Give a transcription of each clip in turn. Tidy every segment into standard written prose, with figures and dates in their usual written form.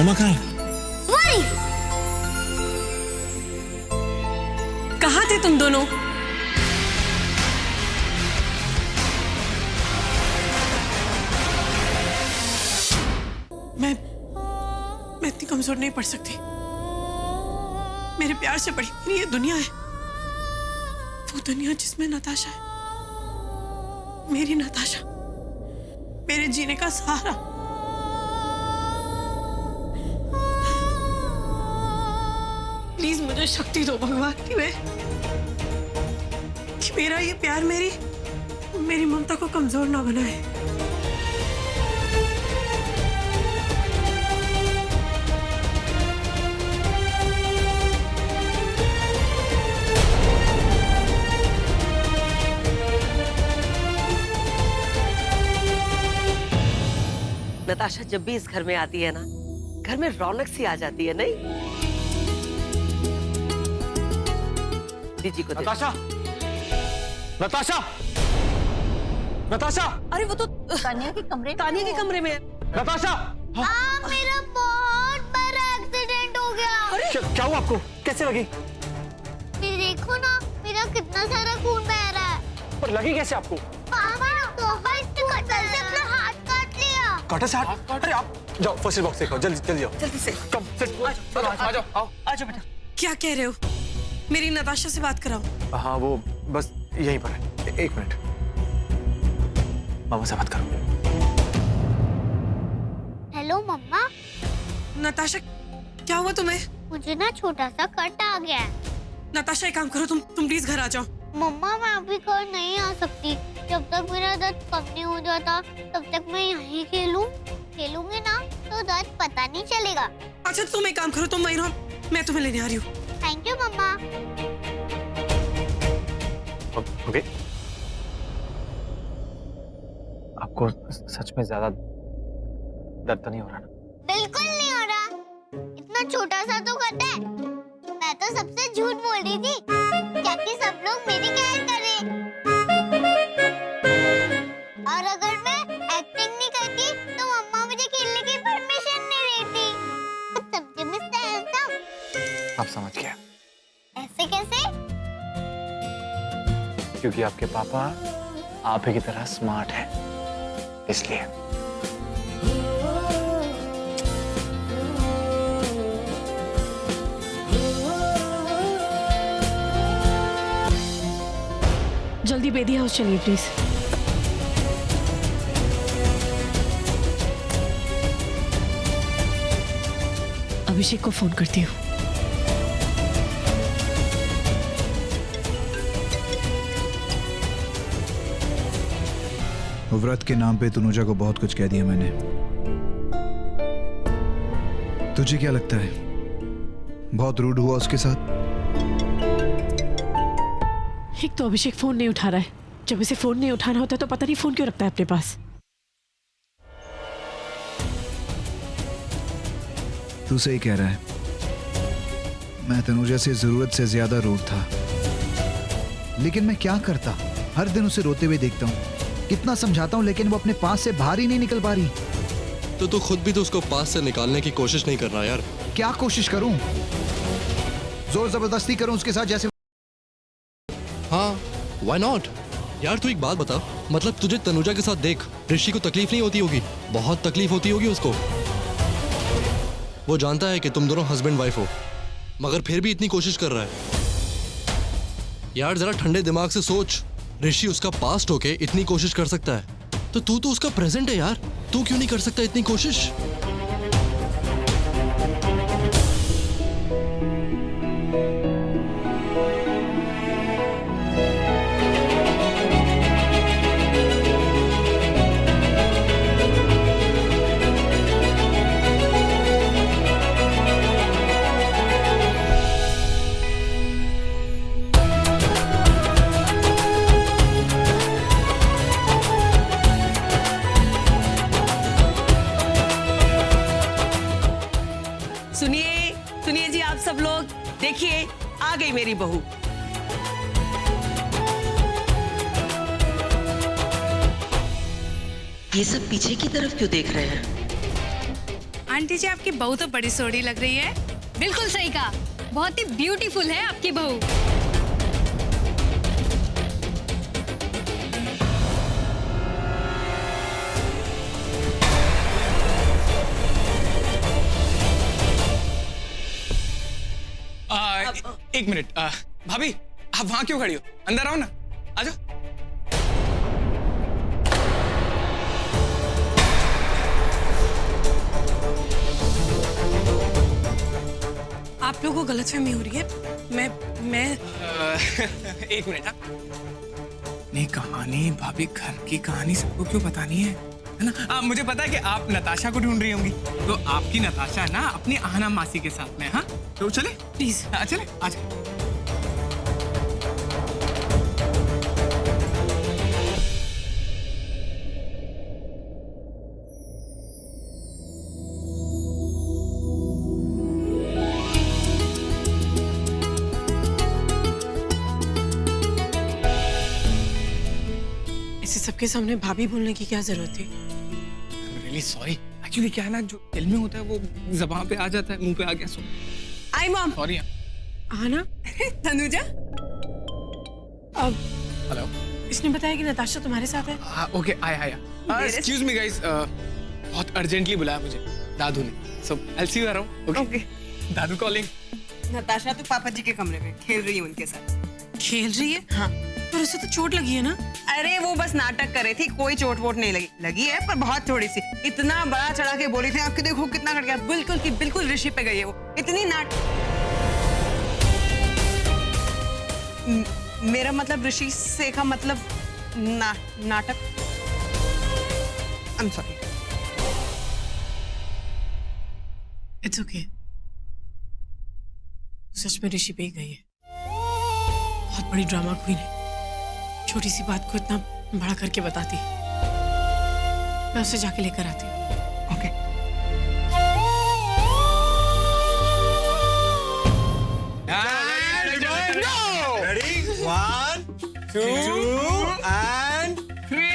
मम्मा कहाँ है? वही। कहाँ थे तुम दोनों? मैं इतनी कमजोर नहीं पड़ सकती। मेरे प्यार से बड़ी मेरी ये दुनिया है, वो दुनिया जिसमें नताशा है, मेरी नताशा, मेरे जीने का सहारा। प्लीज मुझे शक्ति दो भगवान कि मेरा ये प्यार मेरी ममता को कमजोर ना बनाए। नताशा जब भी इस घर में आती है ना, घर में रौनक सी आ जाती है, नहीं? दीदी को नताशा, नताशा, नताशा! अरे वो तो तानिया के कमरे में है। नताशा! मेरा बहुत बड़ा एक्सीडेंट हो गया। क्या हुआ आपको? कैसे लगी? ये देखो ना, मेरा कितना सारा खून बह रहा है। पर लगी कैसे आपको? पापा तोहफा इसने कटर से अपना हाथ काट लिया। कटर से हाथ? अरे आप जाओ फर्स्ट एड बॉक्स देखो, जल्दी जल्दी जाओ। जल्दी से कम सिट, आ जाओ, आओ। आजो बेटा। क्या कह रहे हो? मेरी नताशा से बात कराओ। हाँ वो बस यहीं पर है, एक मिनट। मामा से बात करो। हेलो मम्मा। नताशा क्या हुआ तुम्हें? मुझे ना छोटा सा कट आ गया है। नताशा एक काम करो, तुम प्लीज घर आ जाओ। मम्मा मैं अभी घर नहीं आ सकती। जब तक मेरा दर्द कम नहीं हो जाता तब तक मैं यहीं खेलूंगी ना तो दर्द पता नहीं चलेगा। अच्छा तुम एक काम करो, तुम वहीं रहो, मैं तुम्हें लेने आ रही हूँ। थैंक यू मम्मा। ओके। आपको सच में ज्यादा दर्द तो नहीं हो रहा ना? बिल्कुल नहीं हो रहा। इतना छोटा सा तो कट है। मैं तो सबसे झूठ बोल रही थी ताकि सब लोग मेरी केयर करें। और अगर मैं एक्टिंग नहीं करती तो मम्मा मुझे खेलने की परमिशन नहीं देती। समझे मिस्टर हैंडसम? आप समझ गया? ऐसे कैसे? क्योंकि आपके पापा आप ही की तरह स्मार्ट है, इसलिए। जल्दी बेदी हाउस चलिए प्लीज। अभिषेक को फोन करती हूँ। व्रत के नाम पे तनुजा को बहुत कुछ कह दिया मैंने। तुझे क्या लगता है बहुत रूड हुआ उसके साथ? एक तो अभिषेक फोन नहीं उठा रहा है। जब इसे फोन नहीं उठाना होता तो पता नहीं फोन क्यों रखता है अपने पास। तू सही कह रहा है, मैं तनुजा से जरूरत से ज्यादा रूड था। लेकिन मैं क्या करता, हर दिन उसे रोते हुए देखता हूँ, कितना समझाता हूँ लेकिन वो अपने पास से बाहर ही नहीं निकल पा रही। तो तू खुद भी तो उसको पास से निकालने की कोशिश नहीं कर रहा यार। क्या कोशिश करूं? जोर जबरदस्ती करूं उसके साथ जैसे? हाँ, व्हाई नॉट? यार तू एक बात बता, मतलब तुझे तनुजा के साथ देख ऋषि को तकलीफ नहीं होती होगी? बहुत तकलीफ होती होगी उसको। वो जानता है कि तुम दोनों हस्बैंड वाइफ हो, मगर फिर भी इतनी कोशिश कर रहा है। यार जरा ठंडे दिमाग से सोच, ऋषि उसका पास्ट होके इतनी कोशिश कर सकता है तो तू तो उसका प्रेजेंट है यार, तू क्यों नहीं कर सकता इतनी कोशिश? सुनिए जी आप सब लोग, देखिए आ गई मेरी बहू। ये सब पीछे की तरफ क्यों देख रहे हैं? आंटी जी आपकी बहू तो बड़ी सोड़ी लग रही है। बिल्कुल सही कहा, बहुत ही ब्यूटीफुल है आपकी बहू। एक मिनट, भाभी आप वहां क्यों खड़ी हो? अंदर आओ ना, आ जाओ। आप लोगों को गलतफहमी हो रही है। मैं एक मिनट। नहीं, कहानी भाभी घर की कहानी सबको क्यों बतानी है ना? मुझे पता है कि आप नताशा को ढूंढ रही होंगी, तो आपकी नताशा ना अपनी आहना मासी के साथ में। हाँ तो चले प्लीज। चले आ जाए। ऐसे सबके सामने भाभी बोलने की क्या जरूरत थी? Really sorry. एक्चुअली क्या है ना, जो दिल में होता है वो ज़बान पे आ जाता है, मुंह पे आ गया। सो आई मॉम। सॉरी। आना। तनुजा। अब हेलो। इसने बताया कि नताशा तुम्हारे साथ है। ओके, आया। एक्सक्यूज मी गाइस, बहुत अर्जेंटली बुलाया मुझे दादू ने। So I will see you around. Okay. दादू कॉलिंग। नताशा तो पापा जी के कमरे में खेल रही है उनके साथ। खेल रही है? हाँ। पर उसे तो चोट लगी है ना? अरे वो बस नाटक कर रही थी, कोई चोट वोट नहीं लगी है, पर बहुत थोड़ी सी। इतना बड़ा चढ़ा के बोली थी, आपके देखो कितना कट गया। बिल्कुल की बिल्कुल ऋषि पे गई है वो। इतनी मेरा मतलब ऋषि से का मतलब नाटक। I am sorry. It's okay. सच में ऋषि पे ही गई है। बहुत बड़ी ड्रामा क्वीन है, छोटी सी बात को इतना बड़ा करके बताती। मैं उसे जाके लेकर आती हूँ। ओके। Ready? 1, 2, and 3.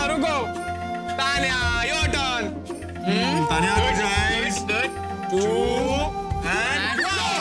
रुको। Tanya, your turn. Tanya, guys. Good. 2, and 1.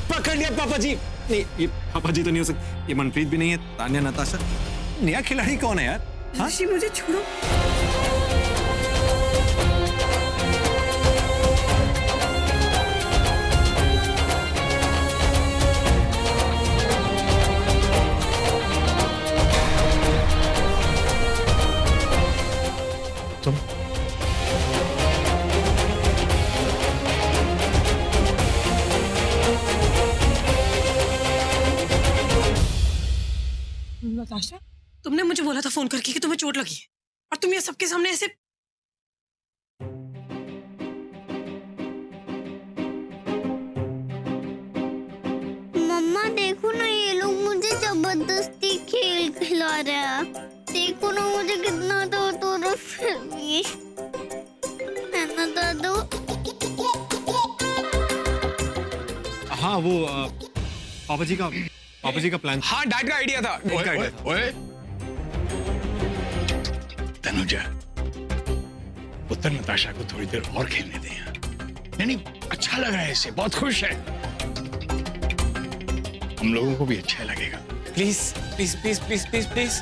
पकड़ लिया पापा जी। नहीं, ये पापा जी तो नहीं हो सकते। ये मनप्रीत भी नहीं है। तान्या, नताशा, नया खिलाड़ी कौन है यार? हाँ? ऋषि मुझे छोड़ो। तुम नताशा, तुमने मुझे बोला था फोन करके कि तुम्हें चोट लगी है, और तुम ये सबके सामने ऐसे। मम्मा देखो ना, ये लोग मुझे जबरदस्ती खेल खिला रहे हैं। देखो ना मुझे कितना दर्द हो रहा है फिर भी। है ना दादू? हाँ, वो पापा जी का प्लान। हाँ, डैड का आइडिया था। ओए तनुजा, पुत्र नताशा को थोड़ी देर और खेलने दें। नहीं, अच्छा लग रहा है इसे, बहुत खुश है। हम लोगों को भी अच्छा लगेगा। Please please please please please please.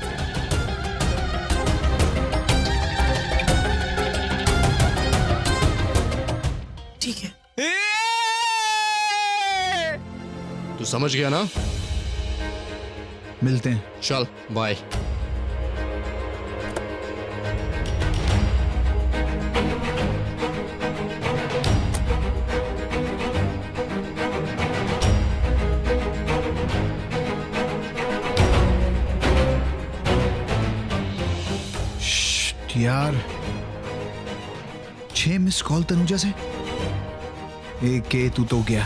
ठीक है। तू समझ गया ना? मिलते हैं। चल बाय। यार 6 मिस कॉल तनुजा से। एक के तू तो गया।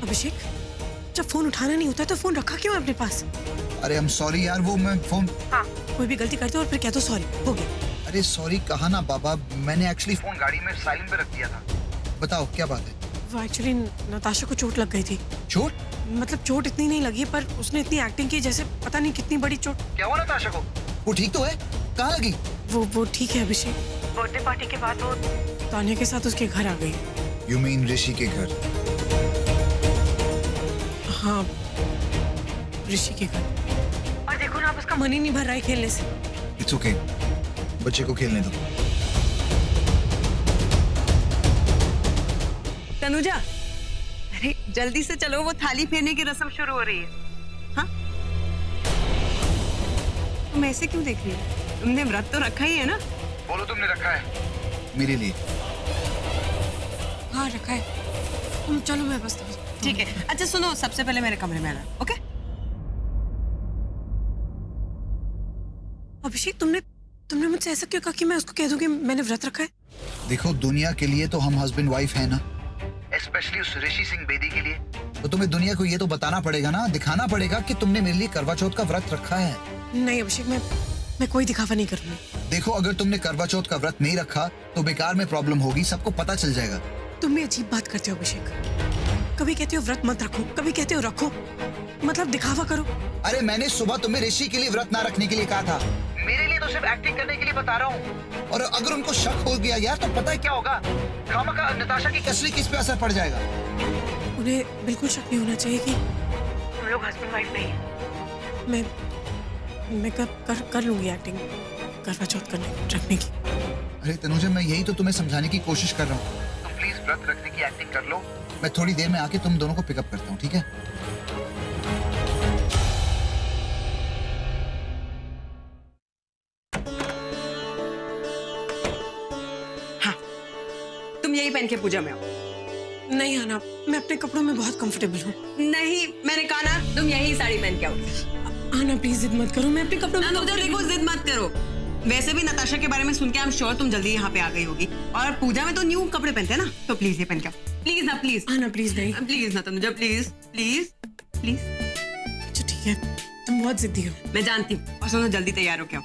अभिषेक, जब फोन उठाना नहीं होता तो फोन रखा क्यों है अपने पास? अरे आई एम सॉरी यार, वो मैं फोन। हाँ, कोई भी गलती करते हो और फिर क्या तो सॉरी हो गया। अरे सॉरी कहा ना बाबा, मैंने एक्चुअली फोन गाड़ी में साइलेंट पे रख दिया था। बताओ क्या बात है? वो एक्चुअली नताशा को चोट लग गई थी। चोट? मतलब चोट इतनी नहीं लगी पर उसने इतनी एक्टिंग की जैसे पता नहीं कितनी बड़ी चोट। क्या हुआ नताशा को? वो ठीक तो है? कहाँ लगी? वो ठीक है अभिषेक। बर्थडे पार्टी के बाद वो तान्या के साथ उसके घर आ गई। यू मीन ऋषि के घर? हाँ, ऋषि के घर। और देखो ना, अब उसका मन ही नहीं भर रहा है खेलने से। इट्स ओके, बच्चे को खेलने दो। तनुजा, अरे जल्दी से चलो, वो थाली फेरने की रस्म शुरू हो रही है। हाँ, तुम ऐसे क्यों देख रही हो? तुमने व्रत तो रखा ही है ना? बोलो तुमने रखा है मेरे लिए? हाँ रखा है। तुम चलो, मैं बस ठीक है। अच्छा सुनो, सबसे पहले मेरे कमरे में आना, ओके? अभिषेक, तुमने मुझसे ऐसा क्यों कहा कि मैं उसको कह दूं कि मैंने व्रत रखा है? देखो, दुनिया के लिए तो हम हस्बैंड वाइफ है ना, स्पेशली उस ऋषि सिंह बेदी के लिए। तो तुम्हें दुनिया को ये तो बताना पड़ेगा ना, दिखाना पड़ेगा कि तुमने मेरे लिए करवा चौथ का व्रत रखा है। नहीं अभिषेक, मैं कोई दिखावा नहीं करूंगी। देखो, अगर तुमने करवा चौथ का व्रत नहीं रखा तो बेकार में प्रॉब्लम होगी, सबको पता चल जाएगा। तुम भी अजीब बात करते हो अभिषेक। कभी कहते हो व्रत मत रखो, कभी कहते हो रखो, मतलब दिखावा करो। अरे मैंने सुबह तुम्हें ऋषि के लिए व्रत ना रखने के लिए कहा था, मेरे लिए तो सिर्फ एक्टिंग करने के लिए बता रहा हूँ। और अगर उनको शक हो गया यार तो पता है क्या होगा? खामखा नताशा की कसरी किस पे असर पड़ जाएगा। उन्हें बिल्कुल शक नहीं होना चाहिए कि हम लोग हस्बैंड वाइफ नहीं है। मैं कर लूंगी एक्टिंग करवा चौथ रखने की। अरे तनुजा, मैं यही तो तुम्हें समझाने की कोशिश कर रहा हूँ। तुम प्लीज व्रत रखने की एक्टिंग कर लो, मैं थोड़ी देर में आके तुम दोनों को पिकअप करता हूँ, ठीक है? हाँ, तुम यही पहन के पूजा में आओ। नहीं आना, मैं अपने कपड़ों में बहुत कंफर्टेबल हूँ। नहीं, मैंने कहा ना, तुम यही साड़ी पहन के आओ। आना प्लीज, जिद मत करो, मैं अपने कपड़ों में। देखो, जिद मत करो। वैसे भी नताशा के बारे में सुन के आई एम श्योर तुम जल्दी यहाँ पे आ गई होगी, और पूजा में तो न्यू कपड़े पहनते हैं ना, तो प्लीज ये पहन के आओ। प्लीज ना, प्लीज आना, प्लीज नहीं, प्लीज ना तनुजा, प्लीज प्लीज प्लीज। अच्छा ठीक है, तुम बहुत जिद्दी हो। मैं जानती हूँ। और सुनो, जल्दी तैयार हो क्या?